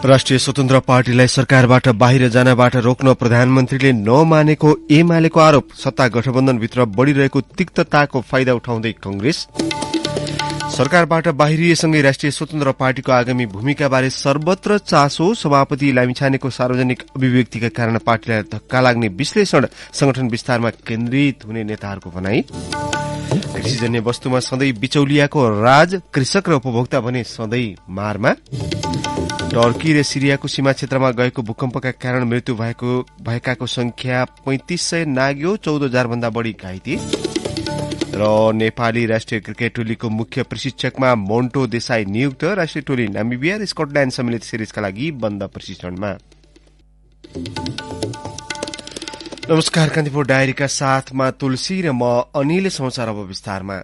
राष्ट्रिय स्वतन्त्र पार्टीलाई सरकारबाट बाहिर जानबाट रोक्न प्रधानमन्त्रीले नमानेको एमालेको आरोप। सत्ता गठबन्धनभित्र बढ़िरहेको तिक्तताको फाइदा उठाउँदै कंग्रेस। सरकारबाट बाहिरिएसँगै राष्ट्रिय स्वतन्त्र पार्टीको आगामी भूमिकाबारे सर्वत्र चासो। सभापति लामिछानेको सार्वजनिक अभिव्यक्तिका कारण पार्टीलाई धक्का लाग्ने विश्लेषण। संगठन विस्तारमा केन्द्रित हुने नेताहरूको भनाई। कृषिजन्य वस्तुमा सधैँ बिचौलियाको राज। कृषक र उपभोक्ता भने सधैँ मारमा। टर्की र सिरियाको सीमा क्षेत्रमा गएको भूकम्पका कारण मृत्यु भएकाको संख्या 3500 नाग्यो। 14,000 भन्दा बढ़ी घाइते। र नेपाली राष्ट्रिय क्रिकेट टोलीको मुख्य प्रशिक्षकमा मोन्टो देसाई नियुक्त। राष्ट्रिय टोली नामिबिया र स्कटल्याण्ड सम्मिलित सिरिजका लागि बन्द प्रशिक्षणमा। नमस्कार, कान्तिपुर डायरीका साथमा तुलसी र म अनिल। समाचार अब विस्तारमा।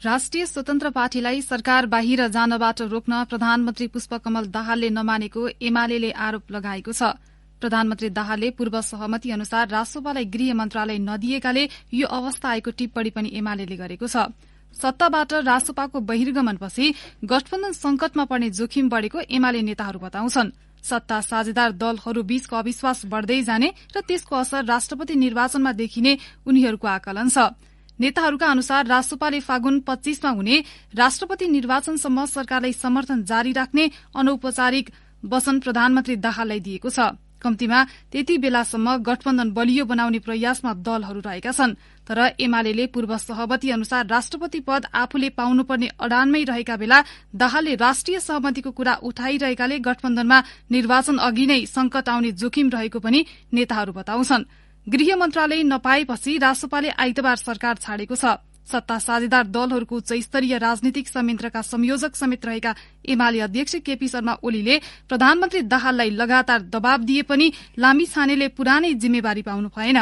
राष्ट्रिय स्वतन्त्र पार्टीलाई सरकार बाहिर जानबाट रोक्न प्रधानमन्त्री पुष्पकमल दाहालले नमानेको एमाले आरोप लगाएको छ। प्रधानमन्त्री दाहालले पूर्व सहमति अनुसार रासोपालाई गृह मन्त्रालय नदिएकाले यो अवस्था आएको टिप्पणी पनि एमाले गरेको छ। सत्ताबाट रासोपाको बहिर्गमनपछि गठबन्धन संकटमा पर्ने जोखिम बढ़ेको एमाले नेताहरू बताउँछन्। सत्ता साझेदार दलहरू बीचको अविश्वास बढ़दै जाने र त्यसको असर राष्ट्रपति निर्वाचनमा देखिने उनीहरूको आकलन छ। नेताहरूका अनुसार रासोपाले फागुन 25 मा हुने राष्ट्रपति निर्वाचनसम्म सरकारलाई समर्थन जारी राख्ने अनौपचारिक वचन प्रधानमन्त्री दाहाललाई दिएको छ। कम्तीमा त्यति बेलासम्म गठबन्धन बलियो बनाउने प्रयासमा दलहरू रहेका छन्। तर एमाले पूर्व सहमति अनुसार राष्ट्रपति पद आफूले पाउनुपर्ने अडानमै रहेका बेला दाहालले राष्ट्रिय सहमतिको कुरा उठाइरहेकाले गठबन्धनमा निर्वाचन अघि नै संकट आउने जोखिम रहेको पनि नेताहरू बताउँछन्। गृह मन्त्रालय नपाएपछि रासोपाले आइतबार सरकार छाडेको छ। सत्ता साझेदार दलहरूको उच्च स्तरीय राजनीतिक संयन्त्रका संयोजक समेत रहेका एमाले अध्यक्ष केपी शर्मा ओलीले प्रधानमन्त्री दाहाललाई लगातार दबाव दिए पनि लामिछानेले पुरानै जिम्मेवारी पाउनु भएन।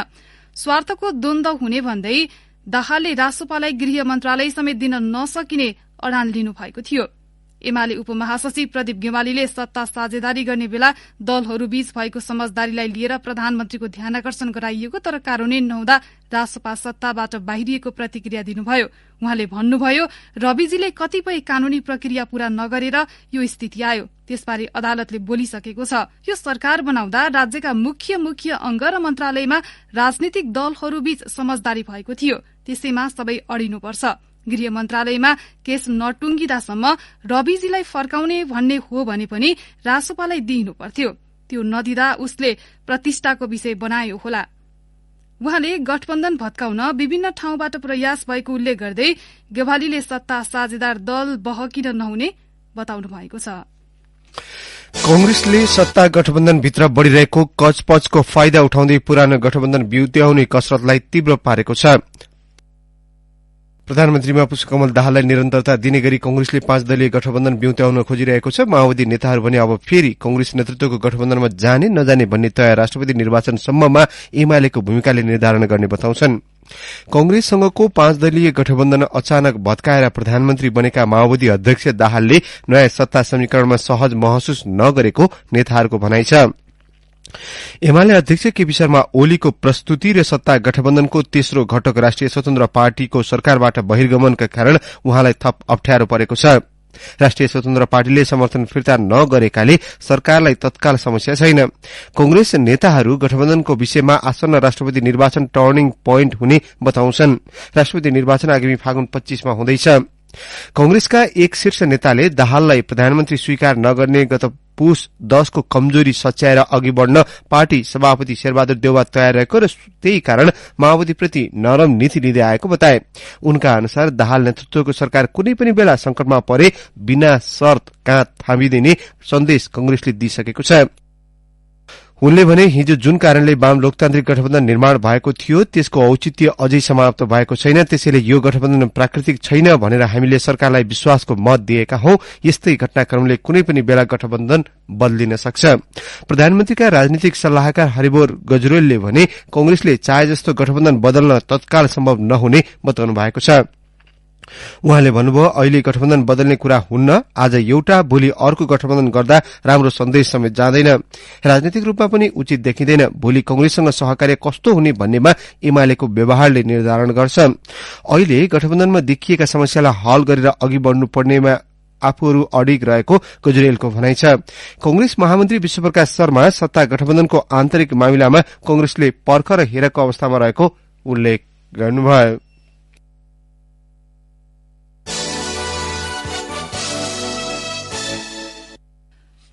स्वार्थको द्वन्द्व हुने भन्दै दाहालले रासोपालाई गृह मन्त्रालय समेत दिन नसकिने अडान लिनु भएको थियो। एमाले उपमहासचिव प्रदीप गेवालीले सत्ता साझेदारी गर्ने बेला दलहरूबीच भएको समझदारीलाई लिएर प्रधानमन्त्रीको ध्यानाकर्षण गराइएको, तर कार्यान्वयन नहुँदा रासोपा सत्ताबाट बाहिरिएको प्रतिक्रिया दिनुभयो। उहाँले भन्नुभयो, रविजीले कतिपय कानूनी प्रक्रिया पूरा नगरेर यो स्थिति आयो। त्यसबारे अदालतले बोलिसकेको छ। यो सरकार बनाउँदा राज्यका मुख्य अंग र मन्त्रालयमा राजनीतिक दलहरूबीच समझदारी भएको थियो। त्यसैमा सबै अडिनुपर्छ। गृह मन्त्रालयमा केस नटुङ्गिदासम्म रविजीलाई फर्काउने भन्ने हो भने पनि रासोपालाई दिइनु पर्थ्यो। त्यो नदिँदा उसले प्रतिष्ठाको विषय बनायो होला। उहाँले गठबन्धन भत्काउन विभिन्न ठाउँबाट प्रयास भएको उल्लेख गर्दै गेवालीले सत्ता साझेदार दल बहकिन नहुने बताउनु भएको छ। कंग्रेसले सत्ता गठबन्धनभित्र बढ़िरहेको कचपचको फाइदा उठाउँदै पुरानो गठबन्धन बिउत्याउने कसरतलाई तीव्र पारेको छ। प्रधानमन्त्रीमा पुष्पकमल दाहाललाई निरन्तरता दिने गरी कंग्रेसले 5 दलीय गठबन्धन बिउत्याउन खोजिरहेको छ। माओवादी नेताहरू भने अब फेरि कंग्रेस नेतृत्वको गठबन्धनमा जाने नजाने भन्ने तय राष्ट्रपति निर्वाचनसम्ममा एमालेको भूमिकाले निर्धारण गर्ने बताउँछन्। कंग्रेससँगको 5 दलीय गठबन्धन अचानक भत्काएर प्रधानमन्त्री बनेका माओवादी अध्यक्ष दाहालले नयाँ सत्ता समीकरणमा सहज महसुस नगरेको नेताहरूको भनाइ छ। एमाले अध्यक्ष केपी शर्मा ओलीको प्रस्तुति र सत्ता गठबन्धनको तेस्रो घटक राष्ट्रिय स्वतन्त्र पार्टीको सरकारबाट बहिर्गमनका कारण उहाँलाई थप अप्ठ्यारो परेको छ। राष्ट्रिय स्वतन्त्र पार्टीले समर्थन फिर्ता नगरेकाले सरकारलाई तत्काल समस्या छैन। कंग्रेस नेताहरू गठबन्धनको विषयमा आसन्न राष्ट्रपति निर्वाचन टर्निङ पोइन्ट हुने बताउँछन्। राष्ट्रपति निर्वाचन आगामी फागुन 25 मा हुँदैछ। कंग्रेसका एक शीर्ष नेताले दाहाललाई प्रधानमन्त्री स्वीकार नगर्ने गत पुस 10 को कमजोरी सच्याएर अघि बढ़न पार्टी सभापति शेरबहादुर देउवा तयार रहेको र त्यही कारण माओवादीप्रति नरम नीति लिँदै आएको बताए। उनका अनुसार दाहाल नेतृत्वको सरकार कुनै पनि बेला संकटमा परे बिना शर्त काँध थामिदिने सन्देश कंग्रेसले दिइसकेको छ। उनले भने हिजो जुन कारणले वाम लोकतान्त्रिक गठबन्धन निर्माण भएको थियो त्यसको औचित्य अझै समाप्त भएको छैन। त्यसैले यो गठबन्धन प्राकृतिक छैन भनेर हामीले सरकारलाई विश्वासको मत दिएका हौं। यस्तै घटनाक्रमले कुनै पनि बेला गठबन्धन बदलिन सक्छ। प्रधानमन्त्रीका राजनीतिक सल्लाहकार हरिबोर गजरेलले भने कंग्रेसले चाहे जस्तो गठबन्धन बदल्न तत्काल सम्भव नहुने बताउनु भएको छ। उहाँले भन्नुभयो, अहिले गठबन्धन बदल्ने कुरा हुन्न। आज एउटा भोलि अर्को गठबन्धन गर्दा राम्रो सन्देश समेत जाँदैन। राजनीतिक रूपमा पनि उचित देखिँदैन। भोलि कंग्रेससँग सहकार्य कस्तो हुने भन्नेमा एमालेको व्यवहारले निर्धारण गर्छ। अहिले गठबन्धनमा देखिएका समस्यालाई हल गरेर अघि बढ़नुपर्नेमा आफूहरू अडिग रहेको गुजरेलको भनाइ छ। कंग्रेस महामन्त्री विश्वप्रकाश शर्मा सत्ता गठबन्धनको आन्तरिक मामिलामा कंग्रेसले पर्ख र हेरको अवस्थामा रहेको उल्लेख गर्नुभयो।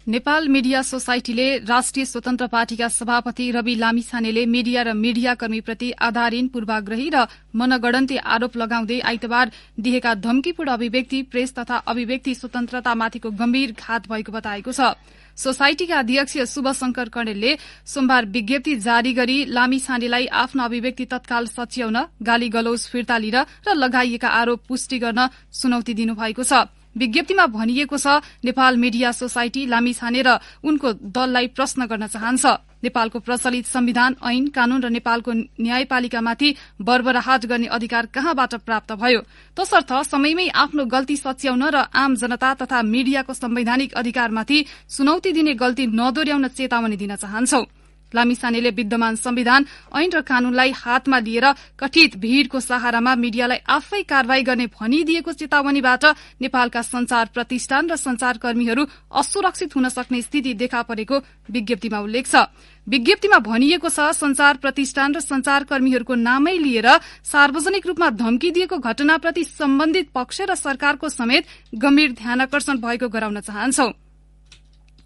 नेपाल मीडिया सोसाइटीले राष्ट्रिय स्वतन्त्र पार्टीका सभापति रवि लामिछानेले मीडिया र मीडियाकर्मीप्रति आधारहीन पूर्वाग्रही र मनगढ़न्ती आरोप लगाउँदै आइतबार दिएका धम्कीपूर्ण अभिव्यक्ति प्रेस तथा अभिव्यक्ति स्वतन्त्रतामाथिको गम्भीर घात भएको बताएको छ। सोसाइटीका अध्यक्ष शुभशंकर कणेलले सोमबार विज्ञप्ति जारी गरी लामिछानेलाई आफ्नो अभिव्यक्ति तत्काल सच्याउन, गाली गलौज फिर्ता लिन र लगाइएका आरोप पुष्टि गर्न चुनौती दिनुभएको छ। विज्ञप्तिमा भनिएको छ, नेपाल मीडिया सोसाइटी लामिछाने र उनको दललाई प्रश्न गर्न चाहन्छ। नेपालको प्रचलित संविधान, ऐन, कानून र नेपालको न्यायपालिकामाथि बर्बराहट गर्ने अधिकार कहाँबाट प्राप्त भयो? तसर्थ समयमै आफ्नो गल्ती सच्याउन र आम जनता तथा मीडियाको संवैधानिक अधिकारमाथि चुनौती दिने गल्ती नदोर्याउन चेतावनी दिन चाहन्छौ। लामिछानेले विद्यमान संविधान, ऐन र कानूनलाई हातमा लिएर कथित भीड़को सहारामा मीडियालाई आफै कारवाही गर्ने भनिदिएको चेतावनीबाट नेपालका संचार प्रतिष्ठान र संचारकर्मीहरू असुरक्षित हुन सक्ने स्थिति देखा परेको विज्ञप्तिमा उल्लेख छ। विज्ञप्तिमा भनिएको छ, संचार प्रतिष्ठान र संचारकर्मीहरूको नामै लिएर सार्वजनिक रूपमा धम्की दिएको घटनाप्रति सम्बन्धित पक्ष र सरकारको समेत गम्भीर ध्यानकर्षण भएको गराउन चाहन्छौ।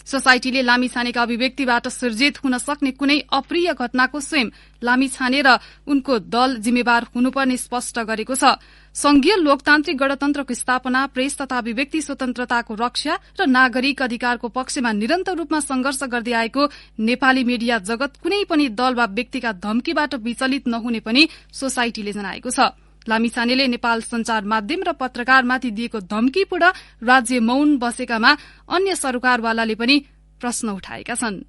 सोसाइटीले लामिछानेका अभिव्यक्तिबाट सिर्जित हुन सक्ने कुनै अप्रिय घटनाको स्वयं लामिछाने र उनको दल जिम्मेवार हुनुपर्ने स्पष्ट गरेको छ। संघीय लोकतान्त्रिक गणतन्त्रको स्थापना, प्रेस तथा अभिव्यक्ति स्वतन्त्रताको रक्षा र नागरिक अधिकारको पक्षमा निरन्तर रूपमा संघर्ष गर्दै आएको नेपाली मीडिया जगत कुनै पनि दल वा व्यक्तिका धम्कीबाट विचलित नहुने पनि सोसाइटीले जनाएको छ। लामिछानेले नेपाल संचार माध्यम र पत्रकारमाथि दिएको धम्कीपूर्ण राज्य मौन बसेकामा अन्य सरकारवालाले पनि प्रश्न उठाएका छन्।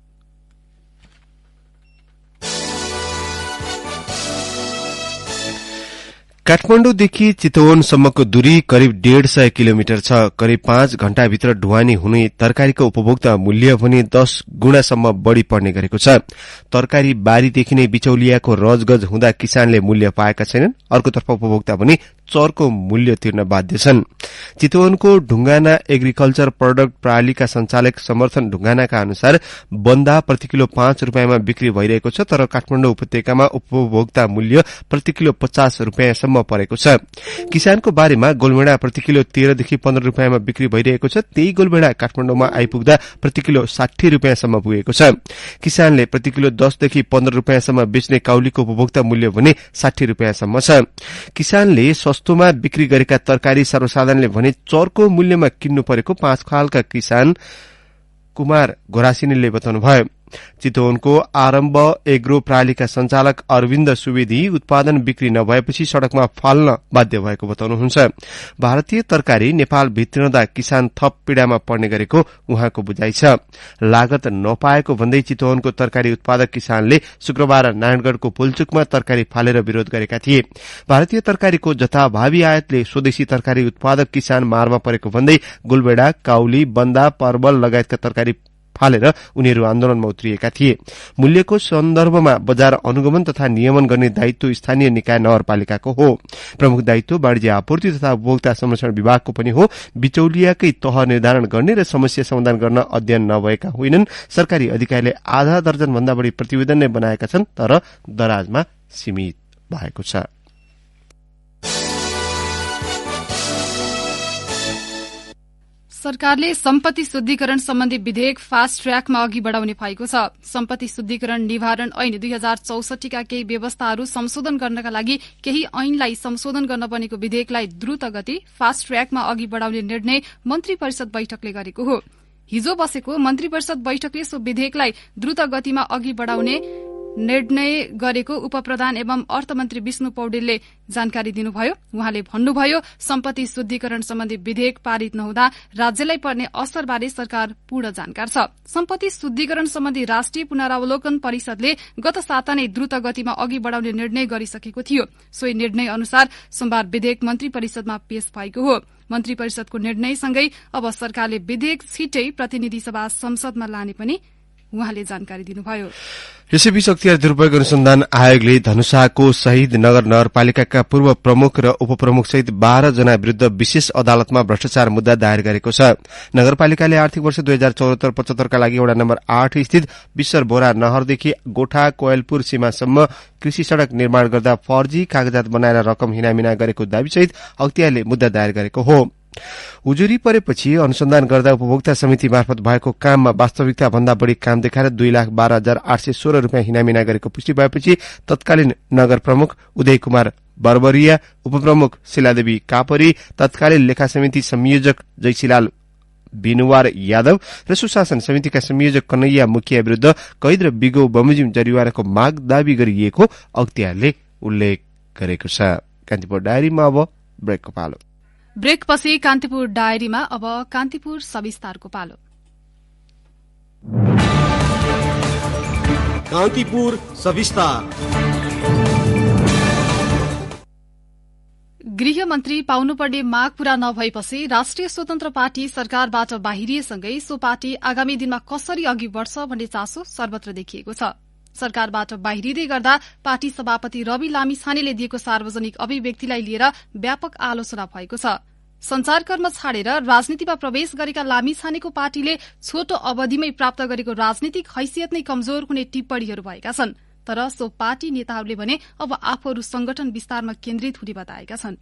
काठमाडौँदेखि चितवनसम्मको दूरी करिब 150 किलोमिटर छ। करिब 5 घण्टाभित्र ढुवानी हुने तरकारीको उपभोक्ता मूल्य भने 10 गुणासम्म बढ़ी पर्ने गरेको छ। तरकारी बारीदेखि नै बिचौलियाको रजगज हुँदा किसानले मूल्य पाएका छैनन्। अर्कोतर्फ उपभोक्ता भने चरको मूल्य तिर्न बाध्य छन्। चितवनको ढुंगाना एग्रिकल्चर प्रोडक्ट प्रणालीका संचालक समर्थन ढुंगानाका अनुसार बन्दा प्रति किलो 5 रुपियाँमा बिक्री भइरहेको छ, तर काठमाडौँ उपत्यकामा उपभोक्ता मूल्य प्रति किलो 50 रुपियाँसम्म परेको छ। किसानको बारेमा गोलभेडा प्रति किलो 13 देखि 15 रुपियाँमा बिक्री भइरहेको छ। त्यही गोलभेडा काठमाडौँमा आइपुग्दा प्रति किलो 60 रुपियाँसम्म पुगेको छ। किसानले प्रति किलो 10 देखि 15 रुपियाँसम्म बेच्ने काउलीको उपभोक्ता मूल्य भने 60 रुपियाँसम्म छ। किसानले सस्तोमा बिक्री गरेका तरकारी सर्वसाधारणले भने चरको मूल्यमा किन्नु परेको 5 खालका किसान कुमार घोरासिनीले बताउनुभयो। चितवनको आरम्भ एग्रो प्रणालीका संचालक अरविन्द सुवेदी उत्पादन बिक्री नभएपछि सड़कमा फाल्न बाध्य भएको बताउनुहुन्छ। भारतीय तरकारी नेपाल भित्रदा किसान थप पीड़ामा पर्ने गरेको उहाँको बुझाइ छ। लागत नपाएको भन्दै चितवनको तरकारी उत्पादक किसानले शुक्रबार नारायणगढ़को पुलचुकमा तरकारी फालेर विरोध गरेका थिए। भारतीय तरकारीको जथाभावी आयातले स्वदेशी तरकारी उत्पादक किसान मारमा परेको भन्दै गुलबेडा, काउली, बन्दा, परवल लगायतका तरकारी फालेर उनीहरू आन्दोलनमा उत्रिएका थिए। मूल्यको सन्दर्भमा बजार अनुगमन तथा नियमन गर्ने दायित्व स्थानीय निकाय नगरपालिकाको हो। प्रमुख दायित्व वाणिज्य आपूर्ति तथा उपभोक्ता संरक्षण विभागको पनि हो। बिचौलियाकै तह निर्धारण गर्ने र समस्या समाधान गर्न अध्ययन नभएका होइनन्। सरकारी अधिकारीले आधा दर्जन भन्दा बढ़ी प्रतिवेदन नै बनाएका छन्, तर दराजमा सीमित भएको छ। सरकारले सम्पत्ति शुद्धिकरण सम्बन्धी विधेयक फास्ट ट्र्याकमा अघि बढ़ाउने भएको छ। सम्पत्ति शुद्धिकरण निवारण ऐन 2064 का केही व्यवस्थाहरू संशोधन गर्नका लागि केही ऐनलाई संशोधन गर्न बनेको विधेयकलाई द्रुत गति फास्ट ट्र्याकमा अघि बढ़ाउने निर्णय मन्त्री परिषद बैठकले गरेको हो। हिजो बसेको मन्त्री परिषद बैठकले सो विधेयकलाई द्रुत गतिमा अघि बढ़ाउने निर्णय गरेको उपप्रधान एवं अर्थमन्त्री विष्णु पौडेलले जानकारी दिनुभयो। उहाँले भन्नुभयो, सम्पत्ति शुद्धिकरण सम्बन्धी विधेयक पारित नहुँदा राज्यलाई पर्ने असरबारे सरकार पूर्ण जानकार छ। सम्पत्ति शुद्धिकरण सम्बन्धी राष्ट्रिय पुनरावलोकन परिषदले गत साता नै द्रुत गतिमा अघि बढ़ाउने निर्णय गरिसकेको थियो। सोही निर्णय अनुसार सोमबार विधेयक मन्त्री परिषदमा पेश भएको हो। मन्त्री परिषदको निर्णयसँगै अब सरकारले विधेयक छिटै प्रतिनिधि सभा संसदमा लाने पनि उहाँले जानकारी दिनुभयो। यसैबीच अख्तियार दुरूपयोग अनुसन्धान आयोगले धनुषाको शहीद नगर नगरपालिकाका पूर्व प्रमुख र उपप्रमुख सहित 12 जना विरूद्ध विशेष अदालतमा भ्रष्टाचार मुद्दा दायर गरेको छ। नगरपालिकाले आर्थिक वर्ष 2074-75 का लागि वडा नम्बर 8 स्थित विश्वर बोरा नहरदेखि गोठा कोयलपुर सीमासम्म कृषि सड़क निर्माण गर्दा फर्जी कागजात बनाएर रकम हिनामिना गरेको दाबीसहित अख्तियारले मुद्दा दायर गरेको हो। उजुरी परेपछि अनुसन्धान गर्दा उपभोक्ता समिति मार्फत भएको काममा वास्तविकता भन्दा बढ़ी काम देखाएर 2,12,816 रूपियाँ हिनामिना गरेको पुष्टि भएपछि तत्कालीन नगर प्रमुख उदय कुमार बर्बरिया, उपप्रमुख शिलादेवी कापरी, तत्कालीन लेखा समिति संयोजक जयशीलाल बिनुवार यादव र सुशासन समितिका संयोजक कन्हैया मुखिया विरूद्ध कैद र बिगो बमोजिम जरिवानाको माग दावी गरिएको अख्तियारले उल्लेख गरेको छ। कान्तिपुर डायरीमा अब ब्रेकको पालो। ब्रेकपछि कान्तिपुर डायरीमा अब कान्तिपुर सविस्तारको पालो। कान्तिपुर सविस्तार। गृहमन्त्री पाउनुपर्ने माग पूरा नभएपछि राष्ट्रिय स्वतन्त्र पार्टी सरकारबाट बाहिरिएसँगै सो पार्टी आगामी दिनमा कसरी अघि बढ़छ भन्ने चासो सर्वत्र देखिएको छ। सरकारबाट बाहिरिँदै गर्दा पार्टी सभापति रवि लामिछानेले दिएको सार्वजनिक अभिव्यक्तिलाई लिएर व्यापक आलोचना भएको छ। संचारकर्म छाडेर राजनीतिमा प्रवेश गरेका लामिछानेको पार्टीले छोटो अवधिमै प्राप्त गरेको राजनीतिक हैसियत नै कमजोर हुने टिप्पणीहरू भएका छन्। तर सो पार्टी नेताहरूले भने अब आफूहरू संगठन विस्तारमा केन्द्रित हुने बताएका छन्।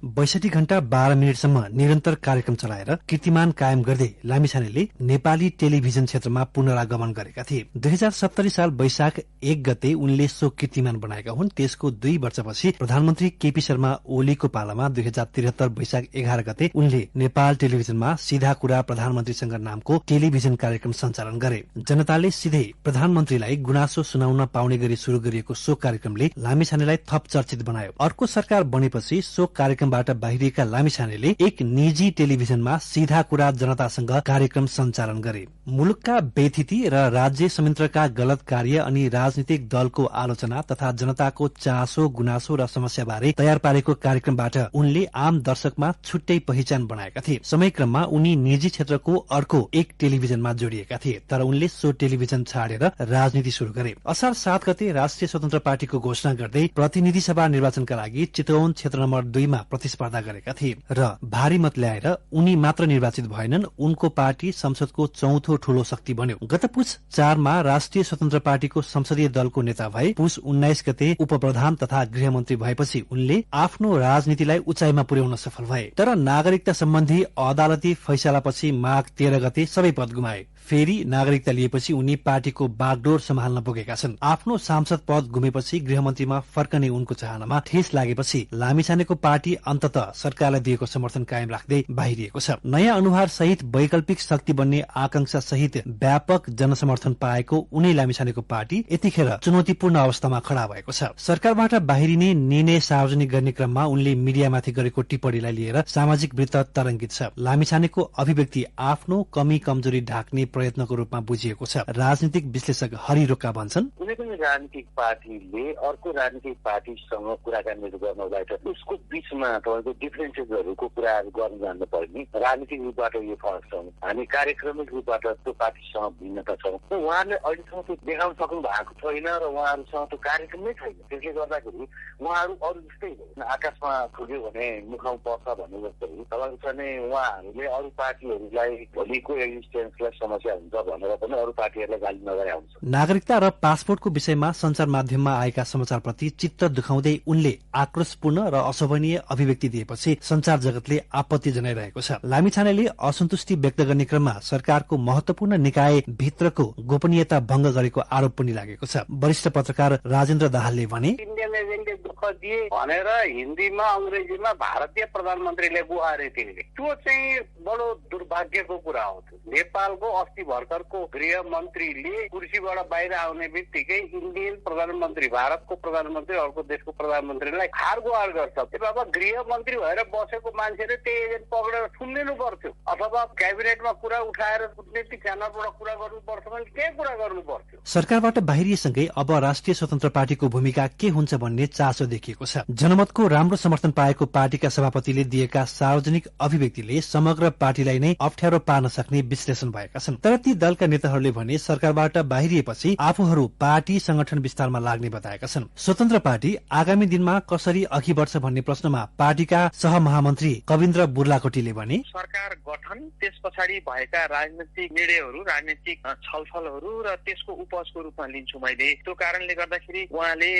62 घण्टा 12 मिनटसम्म निरन्तर कार्यक्रम चलाएर कीर्तिमान कायम गर्दै लामिछानेले नेपाली टेलिभिजन क्षेत्रमा पुनरागमन गरेका थिए। 2070 साल वैशाख 1 गते उनले सो कीर्तिमान बनाएका हुन्। त्यसको 2 वर्षपछि प्रधानमन्त्री केपी शर्मा ओलीको पालामा 2073 वैशाख 11 गते उनले नेपाल टेलिभिजनमा सीधा कुरा प्रधानमन्त्रीसँग नामको टेलिभिजन कार्यक्रम सञ्चालन गरे। जनताले सिधै प्रधानमन्त्रीलाई गुनासो सुनाउन पाउने गरी शुरू गरिएको सो कार्यक्रमले लामिछानेलाई थप चर्चित बनायो। अर्को सरकार बनेपछि सो कार्यक्रमबाट बाहिरिएका लामिछानेले एक निजी टेलिभिजनमा सीधा कुरा जनतासँग कार्यक्रम सञ्चालन गरे। मुलुकका बेथिति र राज्य संयन्त्रका गलत कार्य अनि राजनीतिक दलको आलोचना तथा जनताको चासो गुनासो र समस्याबारे तयार पारेको कार्यक्रमबाट उनले आम दर्शकमा छुट्टै पहिचान बनाएका थिए। समयक्रममा उनी निजी क्षेत्रको अर्को एक टेलिभिजनमा जोडिएका थिए, तर उनले सो टेलिभिजन छाडेर राजनीति शुरू गरे। असार 7 गते राष्ट्रिय स्वतन्त्र पार्टीको घोषणा गर्दै प्रतिनिधि सभा निर्वाचनका लागि चितवन क्षेत्र नम्बर 2 मा प्रतिस्पर्धा गरेका थिए र भारी मत ल्याएर उनी मात्र निर्वाचित भएनन्, उनको पार्टी संसदको चौथो ठूलो शक्ति बन्यो। गत पुस 4 मा राष्ट्रिय स्वतन्त्र पार्टीको संसदीय दलको नेता भए। पुस 19 गते उपप्रधान तथा गृहमन्त्री भएपछि उनले आफ्नो राजनीतिलाई उचाइमा पुर्याउन सफल भए। तर नागरिकता सम्बन्धी अदालती फैसलापछि माघ 13 गते सबै पद गुमाए। फेरि नागरिकता लिएपछि उनी पार्टीको बागडोर सम्हाल्न पुगेका छन्। आफ्नो सांसद पद गुमेपछि गृहमन्त्रीमा फर्कने उनको चाहनामा ठेस लागेपछि लामिछानेको पार्टी अन्ततः सरकारलाई दिएको समर्थन कायम राख्दै बाहिरिएको छ। नयाँ अनुहार सहित वैकल्पिक शक्ति बन्ने आकांक्षा सहित व्यापक जनसमर्थन पाएको उनी लामिछानेको पार्टी यतिखेर चुनौतीपूर्ण अवस्थामा खड़ा भएको छ। सरकारबाट बाहिरिने निर्णय सार्वजनिक गर्ने क्रममा उनले मिडियामाथि गरेको टिप्पणीलाई लिएर सामाजिक वृत्त तरंगित छ। लामिछानेको अभिव्यक्ति आफ्नो कमी कमजोरी ढाक्ने प्रयत्नको रूपमा बुझिएको छ। राजनीतिक विश्लेषक हरि रोका भन्छन्, कुनै पनि राजनीतिक पार्टीले अर्को राजनीतिक पार्टीसँग कुराकानीहरू गर्नलाई उसको बीचमा तपाईँको डिफरेन्सेसहरूको कुराहरू गर्नु जान्नु पर्ने। राजनीतिक रूपबाट यो फरक छ, हामी कार्यक्रमिक रूपबाट त्यो पार्टीसँग भिन्नता छौँ। उहाँहरूले अहिलेसम्म त्यो देखाउन सक्नु भएको छैन र उहाँहरूसँग त्यो कार्यक्रम नै छैन। त्यसले गर्दाखेरि उहाँहरू अरू जस्तै आकाशमा ठुल्यो भने मुखमा पर्छ भन्ने जस्तै तपाईँको छ भने उहाँहरूले अरू पार्टीहरूलाई भोलिको एक्जिस्टेन्सलाई समस्या हुन्छ भनेर पनि अरू पार्टीहरूलाई गाली नगरे हुन्छ। नागरिकता र पासपोर्टको विषयमा संचार माध्यममा आएका समाचारप्रति चित्त दुखाउँदै उनले आक्रोशपूर्ण र अशोभनीय अभिव्यक्ति दिएपछि संचार जगतले आपत्ति जनाइरहेको छ। लामिछानेले असन्तुष्टि व्यक्त गर्ने क्रममा सरकारको महत्वपूर्ण निकाय भित्रको गोपनीयता भंग गरेको आरोप पनि लागेको छ। वरिष्ठ पत्रकार राजेन्द्र दाहालले भने, इन्डियन एजेन्टले दुःख दिए भनेर हिन्दीमा अंग्रेजीमा भारतीय प्रधानमन्त्रीले गुहारे तिनले, त्यो चाहिँ बडो दुर्भाग्यको कुरा हो। नेपालको अस्ति भर्खरको गृह मन्त्रीले कुर्सीबाट बाहिर आउने बित्तिकै इन्डियन प्रधानमन्त्री, भारतको प्रधानमन्त्री अर्को देशको प्रधानमन्त्रीलाई हार गुहार गर्छ। बाबा गृह मन्त्री भएर बसेको मान्छेले त्यही एजेन्ट पक्रेर सुनिदिनु पर्थ्यो, अथवा क्याबिनेटमा कुरा उठाएर कूटनीतिक च्यानलबाट कुरा गर्नु पर्छ भने के कुरा गर्नु पर्थ्यो। सरकारबाट बाहिरिएसँगै अब राष्ट्रिय स्वतन्त्र पार्टीको भूमिका के हुन्छ भन्ने चासो देखिएको छ। जनमतको राम्रो समर्थन पाएको पार्टीका सभापतिले दिएका सार्वजनिक अभिव्यक्तिले समग्र पार्टीलाई नै अप्ठ्यारो पार्न सक्ने विश्लेषण भएका छन्। तर ती दलका नेताहरूले भने सरकारबाट बाहिरिएपछि आफूहरू पार्टी संगठन विस्तारमा लाग्ने बताएका छन्। स्वतन्त्र पार्टी आगामी दिनमा कसरी अघि बढ्छ भन्ने प्रश्नमा पार्टीका सहमहामन्त्री कविन्द्र बुर्लाकोटीले भने सरकार गठन, त्यस पछाडि भएका राजनीतिक निर्णयहरू, राजनीतिक छलफलहरू र त्यसको उपजको रूपमा लिन्छु मैले। त्यो कारणले गर्दाखेरि उहाँले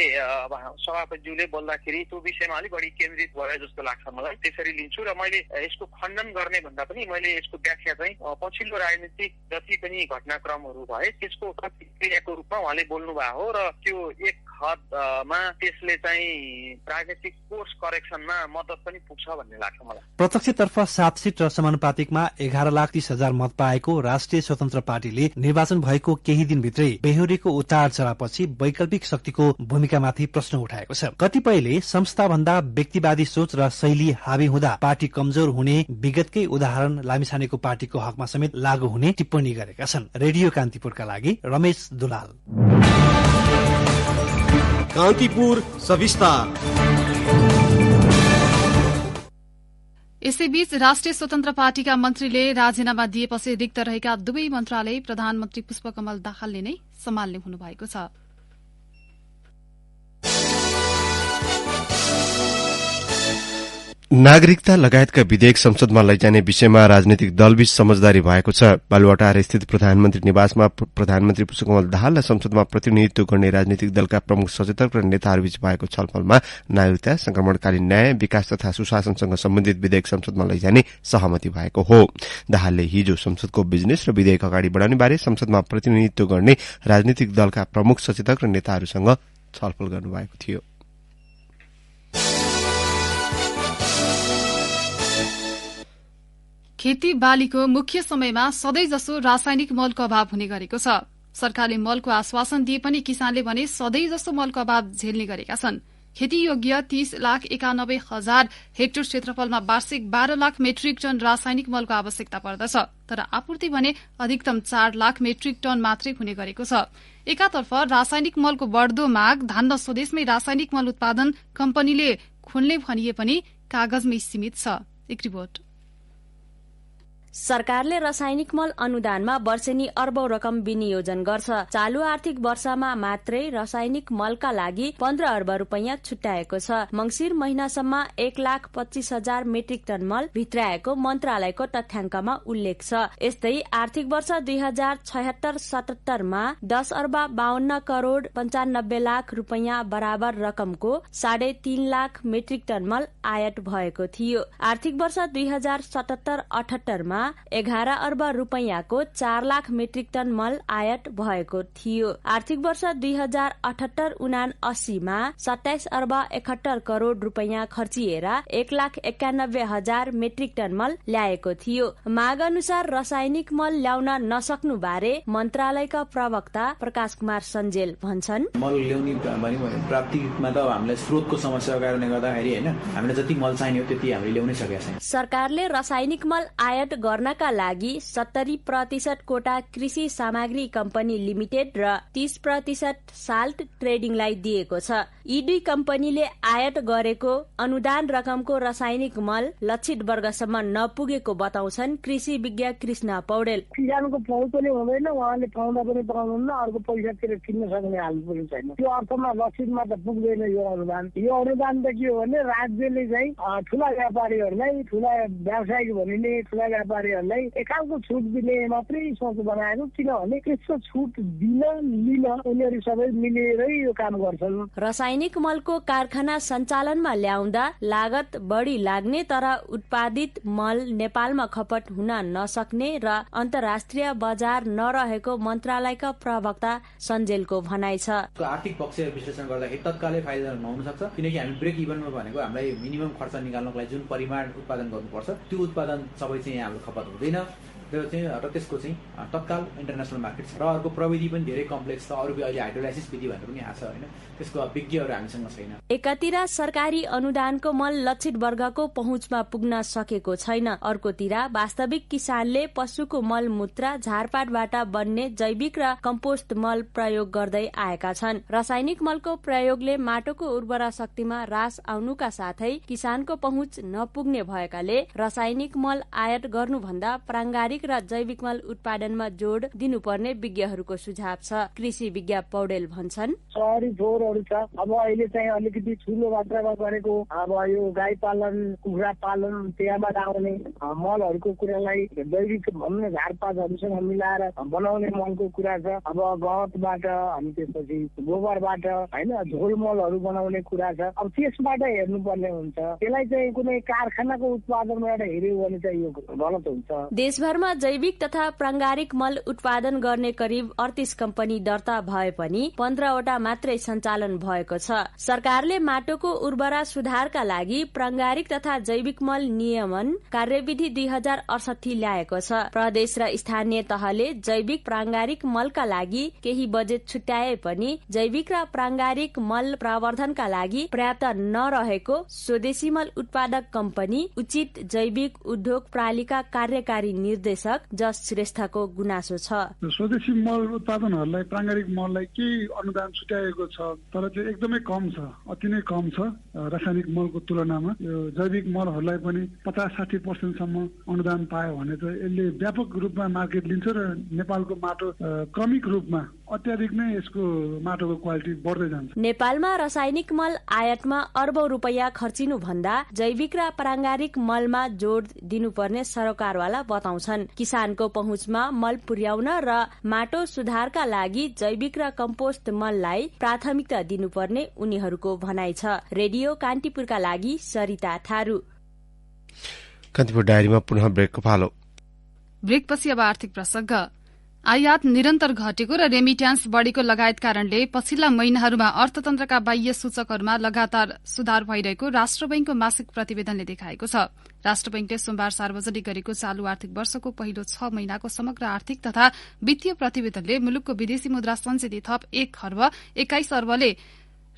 सभापतिज्यूले बोल्दाखेरि त्यो विषयमा अलिक बढी केन्द्रित भयो जस्तो लाग्छ मलाई। त्यसरी लिन्छु र मैले यसको खण्डन गर्ने भन्दा पनि मैले यसको व्याख्या चाहिँ पछिल्लो राजनीतिक जति पनि घटनाक्रमहरू भए त्यसको प्रतिक्रियाको रूपमा उहाँले बोल्नुभएको हो र त्यो एक हदमा त्यसले चाहिँ राजनीतिक कोर्स करेक्सनमा मद्दत पनि पुग्छ भन्ने लाग्छ मलाई। प्रत्यक्षतर्फ 7 सीट र समानुपातिकमा 11,30,000 मत पाएको राष्ट्रिय स्वतन्त्र पार्टीले निर्वाचन भएको केही दिनभित्रै बेहोरेको उतार चढापछि वैकल्पिक शक्तिको भूमिकामाथि प्रश्न उठाएको छ। कतिपयले संस्थाभन्दा व्यक्तिवादी सोच र शैली हावी हुँदा पार्टी कमजोर हुने विगतकै उदाहरण लामिछानेको पार्टीको हकमा समेत लागू हुने टिप्पणी गरेका छन्। रेडियो कान्तिपुरका लागि रमेश दुलाल। कान्तिपुर सविस्तार। यसैबीच राष्ट्रिय स्वतन्त्र पार्टीका मन्त्रीले राजीनामा दिएपछि रिक्त रहेका दुवै मन्त्रालय प्रधानमन्त्री पुष्पकमल दाहालले नै सम्हाल्ने हुनुभएको छ। नागरिकता लगायतका विधेयक संसदमा लैजाने विषयमा राजनीतिक दलबीच समझदारी भएको छ। बालुवाटार स्थित प्रधानमन्त्री निवासमा प्रधानमन्त्री पुष्पकमल दाहाल र संसदमा प्रतिनिधित्व गर्ने राजनीतिक दलका प्रमुख सचेतक र नेताहरूबीच भएको छलफलमा नागरिकता, संक्रमणकालीन न्याय, विकास तथा सुशासनसँग सम्बन्धित विधेयक संसदमा लैजाने सहमति भएको हो। दाहालले हिजो संसदको बिजनेस र विधेयक अगाडि बढ़ाउने बारे संसदमा प्रतिनिधित्व गर्ने राजनीतिक दलका प्रमुख सचेतक र नेताहरूसँग छलफल गर्नुभएको थियो। खेती बालीको मुख्य समयमा सधैँजसो रासायनिक मलको अभाव हुने गरेको छ। सरकारले मलको आश्वासन दिए पनि किसानले भने सधैँजसो मलको अभाव झेल्ने गरेका छन्। खेतीयोग्य 30,91,000 हेक्टर क्षेत्रफलमा वार्षिक 12 लाख मेट्रिक टन रासायनिक मलको आवश्यकता पर्दछ, तर आपूर्ति भने अधिकतम 4 लाख मेट्रिक टन मात्रै हुने गरेको छ। एकातर्फ रासायनिक मलको बढ्दो माग धान्न स्वदेशमै रासायनिक मल उत्पादन कम्पनीले खोल्ने भनिए पनि कागजमै सीमित छ। एक रिपोर्ट। सरकारले रासायनिक मल अनुदानमा वर्षेनी अर्बौं रकम विनियोजन गर्छ। चालू आर्थिक वर्षमा मात्रै रासायनिक मलका लागि 15 अर्ब रुपैयाँ छुट्याएको छ। मंसिर महिनासम्म 1,25,000 मेट्रिक टन मल भित्राएको मन्त्रालयको तथ्याङ्कमा उल्लेख छ। यस्तै आर्थिक वर्ष 2076-77 मा 10 अर्ब 52 करोड़ 95 लाख रुपैयाँ बराबर रकमको 3.5 लाख मेट्रिक टन मल आयात भएको थियो। आर्थिक वर्ष 2077-78 मा 11 अर्ब रुपैयाँको 4 लाख मेट्रिक टन मल आयात भएको थियो। आर्थिक वर्ष 2078-79 मा 27 अर्ब 71 करोड़ रुपैयाँ खर्चिएर 1,91,000 मेट्रिक टन मल ल्याएको थियो। माग अनुसार रासायनिक मल ल्याउन नसक्नु बारे मन्त्रालयका प्रवक्ता प्रकाश कुमार सञ्जेल भन्छन्, मल ल्याउने प्राप्तिमा त हामीलाई स्रोतको समस्याको कारणले गर्दाखेरि हैन, हामीलाई जति मल चाहिने हो त्यति हामीले ल्याउनै सकेका छैनौं। सरकारले रासायनिक मल आयात गर्नका लागि 70% कोटा कृषि सामग्री कम्पनी लिमिटेड र 30% साल्ट ट्रेडिङलाई दिएको छ। यी दुई कम्पनीले आयात गरेको अनुदान रकमको रासायनिक मल लक्षित वर्गसम्म नपुगेको बताउँछन् कृषि विज्ञ कृष्ण पौडेल। किसानको पहुँच पनि हुँदैन, उहाँले पाउँदा पनि पाउनुहुन्न, अर्को पैसातिर किन्न सक्ने हाल पनि छैन। त्यो अर्थमा लक्षितमा त पुग्दैन यो अनुदान। यो अनुदान त के हो भने राज्यले चाहिँ ठुला व्यापारीहरूलाई, ठुला व्यावसायिक भनिने ठुला व्यापारीहरूलाई एकाउको छुट दिने मात्रै सोच बनाएको, किनभने त्यस्तो छुट दिन लिन उनीहरू सबै मिलेरै यो काम गर्छन्। रासायनिक मलको कारखाना सञ्चालनमा ल्याउँदा लागत बढी लाग्ने तर उत्पादित मल नेपालमा खपत हुन नसक्ने र अन्तर्राष्ट्रिय बजार नरहेको मन्त्रालयका प्रवक्ता सञ्जेलको भनाइ छ। आर्थिक पक्ष विश्लेषण गर्दाखेरि तत्कालै फाइदा नहुन सक्छ, किनकि हामी ब्रेक इभनमा भनेको हामीलाई मिनिमम खर्च निकाल्नको लागि जुन परिमाण उत्पादन गर्नुपर्छ त्यो उत्पादन सबै चाहिँ हाम्रो खपत हुँदैन। र त्यसको चाहिँ तत्काल इन्टरनेसनल मार्केट छ र अर्को प्रविधि पनि धेरै कम्प्लेक्स छ। अरू अहिले हाइड्रोलाइसिस विधि भनेर पनि आएको छ होइन, त्यसको विज्ञहरू हामीसँग छैन। एकातिर सरकारी अनुदानको मल लक्षित वर्गको पहुँचमा पुग्न सकेको छैन, अर्कोतिर वास्तविक किसानले पशुको मल मूत्र झारपातबाट बन्ने जैविक र कम्पोस्ट मल प्रयोग गर्दै आएका छन्। रासायनिक मलको प्रयोगले माटोको उर्वरा शक्तिमा ह्रास आउनुका साथै किसानको पहुँच नपुग्ने भएकाले रासायनिक मल आयात गर्नुभन्दा प्राङ्गारिक र जैविक मल उत्पादनमा जोड दिनुपर्ने विज्ञहरूको सुझाव छ। कृषि विज्ञ पौडेल भन्छन्, सहरी फोहोरहरू छ, अब अहिले चाहिँ अलिकति ठुलो मात्रामा गरेको अब यो गाई पालन कुखुरा पालन त्यहाँबाट आउने मलहरूको कुरालाई जैविक भन्ने झारपातहरूसँग मिलाएर बनाउने मलको कुरा छ। अब गहतबाट अनि त्यसपछि गोबरबाट होइन झोल मलहरू बनाउने कुरा छ। अब त्यसबाट हेर्नुपर्ने हुन्छ, त्यसलाई चाहिँ कुनै कारखानाको उत्पादनबाट हेर्यो भने चाहिँ यो गलत हुन्छ। देशभरमा जैविक तथा प्राङ्गारिक मल उत्पादन गर्ने करिब 38 कम्पनी दर्ता भए पनि 15वटा मात्रै सञ्चालन भएको छ। सरकारले माटोको उर्वरा सुधारका लागि प्राङ्गारिक तथा जैविक मल नियमन कार्यविधि 2068 ल्याएको छ। प्रदेश र स्थानीय तहले जैविक प्राङ्गारिक मलका लागि केही बजेट छुट्याए पनि जैविक र प्राङ्गारिक मल प्रवर्धनका लागि पर्याप्त नरहेको स्वदेशी मल उत्पादक कम्पनी उचित जैविक उद्योग प्रणालीका कार्यकारी निर्देशक जस श्रेष्ठको गुनासो छ। स्वदेशी मल उत्पादनहरूलाई प्राङ्गारिक मललाई केही अनुदान छुट्याएको छ, तर त्यो एकदमै कम छ, अति नै कम छ रासायनिक मलको तुलनामा। यो जैविक मलहरूलाई पनि 50-60% सम्म अनुदान पायो भने चाहिँ यसले व्यापक रूपमा मार्केट लिन्छ र नेपालको माटो क्रमिक रूपमा अत्याधिक नै यसको माटोको क्वालिटी बढ्दै जान्छ। नेपालमा रासायनिक मल आयातमा अर्बौं रुपैयाँ खर्चिनु भन्दा जैविक र प्राङ्गारिक मलमा जोड दिनुपर्ने सरकारवाला बताउँछन्। किसानको पहुँचमा मल पुर्याउन र माटो सुधारका लागि जैविक र कम्पोस्ट मललाई प्राथमिकता दिनुपर्ने उनीहरूको भनाइ छ। रेडियो कान्तिपुरका लागि सरिता थारू। कान्तिपुर डायरीमा पुनः ब्रेकको पालो। ब्रेकपछि अब आर्थिक प्रसंग। आयात निरन्तर घटेको र रेमिट्यान्स बढ़ेको लगायत कारणले पछिल्ला महिनाहरूमा अर्थतन्त्रका बाह्य सूचकहरूमा लगातार सुधार भइरहेको राष्ट्र बैंकको मासिक प्रतिवेदनले देखाएको छ। राष्ट्र बैंकले सोमबार सार्वजनिक गरेको चालू आर्थिक वर्षको पहिलो 6 महिनाको समग्र आर्थिक तथा वित्तीय प्रतिवेदनले मुलुकको विदेशी मुद्रा संचित थप 1 खर्ब 21 अर्बले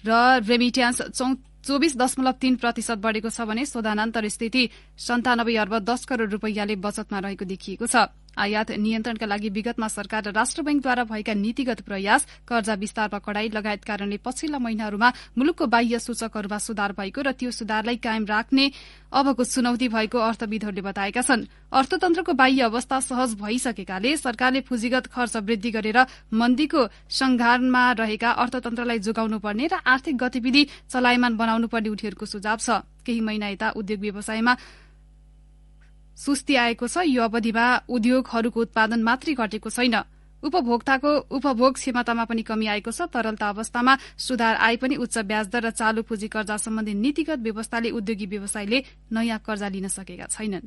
र रेमिट्यान्स 24.3% बढ़ेको छ भने शोधानान्तर स्थिति 97 अर्ब 10 करोड़ रूपैयाँले बचतमा रहेको देखिएको छ। आयात नियन्त्रणका लागि विगतमा सरकार र राष्ट्र बैंकद्वारा भएका नीतिगत प्रयास, कर्जा विस्तारमा कडाई लगायत कारणले पछिल्ला महिनाहरूमा मुलुकको बाह्य सूचकहरूमा सुधार भएको र त्यो सुधारलाई कायम राख्ने अबको चुनौती भएको अर्थविदहरूले बताएका छन्। अर्थतन्त्रको बाह्य अवस्था सहज भइसकेकाले सरकारले पुँजीगत खर्च वृद्धि गरेर मन्दीको संघारमा रहेका अर्थतन्त्रलाई जोगाउनुपर्ने र आर्थिक गतिविधि चलायमान बनाउनुपर्ने उनीहरूको सुझाव छ। केही महिना यता उद्योग व्यवसायमा सुस्ती आएको छ। यो अवधिमा उद्योगहरूको उत्पादन मात्रै घटेको छैन, उपभोक्ताको उपभोग क्षमतामा पनि कमी आएको छ। तरलता अवस्थामा सुधार आए पनि उच्च ब्याजदर र चालू पुँजी कर्जा सम्बन्धी नीतिगत व्यवस्थाले उद्योगी व्यवसायले नयाँ कर्जा लिन सकेका छैनन्।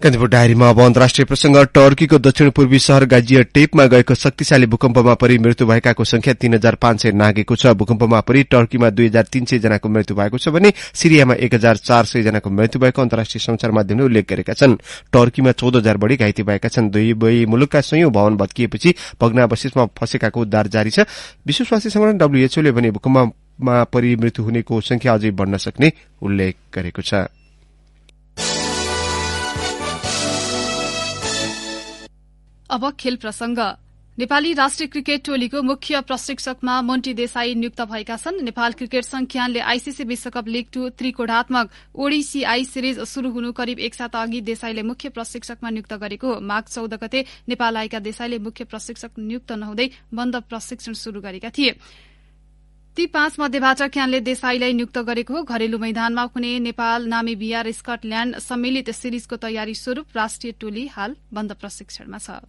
कान्तिपुर डायरीमा अब अन्तर्राष्ट्रिय प्रसंग। टर्कीको दक्षिण पूर्वी शहर गाजियान्टेपमा गएको शक्तिशाली भूकम्पमा परि मृत्यु भएकाको संख्या 3500 नागेको छ। भूकम्पमा परि टर्कीमा 2300 जनाको मृत्यु भएको छ भने सिरियामा 1400 जनाको मृत्यु भएको अन्तर्राष्ट्रिय समाचार माध्यमले उल्लेख गरेका छन्। टर्कीमा 14,000 बढ़ी घाइते भएका छन्। दुई मुलुकका सयौं भवन भत्किएपछि भग्नावशेषमा फँसेकाको उद्धार जारी छ। विश्व स्वास्थ्य संगठन WHO ले भने भूकम्पमा परि मृत्यु हुनेको संख्या अझै बढ्न सक्ने उल्लेख गरेको छ। अब खेल प्रसंग। नेपाली राष्ट्रिय क्रिकेट टोलीको मुख्य प्रशिक्षकमा मोन्टी देसाई नियुक्त भएका छन्। नेपाल क्रिकेट संघ्यानले आईसीसी विश्वकप लीग 2 त्रिकोणात्मक ओडीसीआई सिरिज शुरू हुनु करिब एक साता अघि देसाईले मुख्य प्रशिक्षकमा नियुक्त गरेको हो। माघ 14 गते नेपाल आएका देसाईले मुख्य प्रशिक्षक नियुक्त नहुँदै बन्द प्रशिक्षण शुरू गरेका थिए। ती 5 मध्येबाट क्यानले देसाईलाई नियुक्त गरेको हो। घरेलु मैदानमा हुने नेपाल, नामिबिया र स्कटल्याण्ड सम्मिलित सिरिजको तयारी स्वरूप राष्ट्रिय टोली हाल बन्द प्रशिक्षणमा छ।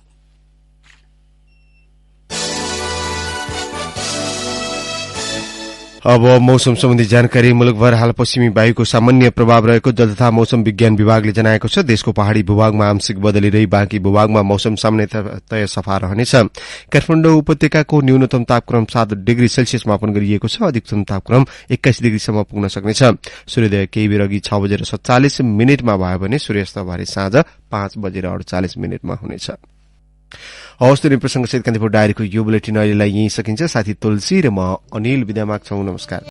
अब मौसम सम्बन्धी जानकारी। मुलुकभर हाल पश्चिमी वायुको सामान्य प्रभाव रहेको जल तथा मौसम विज्ञान विभागले जनाएको छ। देशको पहाड़ी भूभागमा आंशिक बदली रही बाँकी भूभागमा मौसम सामान्यतया सफा रहनेछ। काठमाडौँ उपत्यकाको न्यूनतम तापक्रम 7 डिग्री सेल्सियस मापन गरिएको छ। अधिकतम तापक्रम 21 डिग्रीसम्म पुग्न सक्नेछ। सूर्योदय केही बेर अघि 6:47 भयो भने सूर्यास्त भरे साँझ 5:48 हुनेछ। हवस् त प्रसंगसहित कान्तिपुर डायरीको यो बुलेटिन अहिलेलाई यही सकिन्छ। साथी तुलसी र म अनिल विदा माग्छौं। नमस्कार।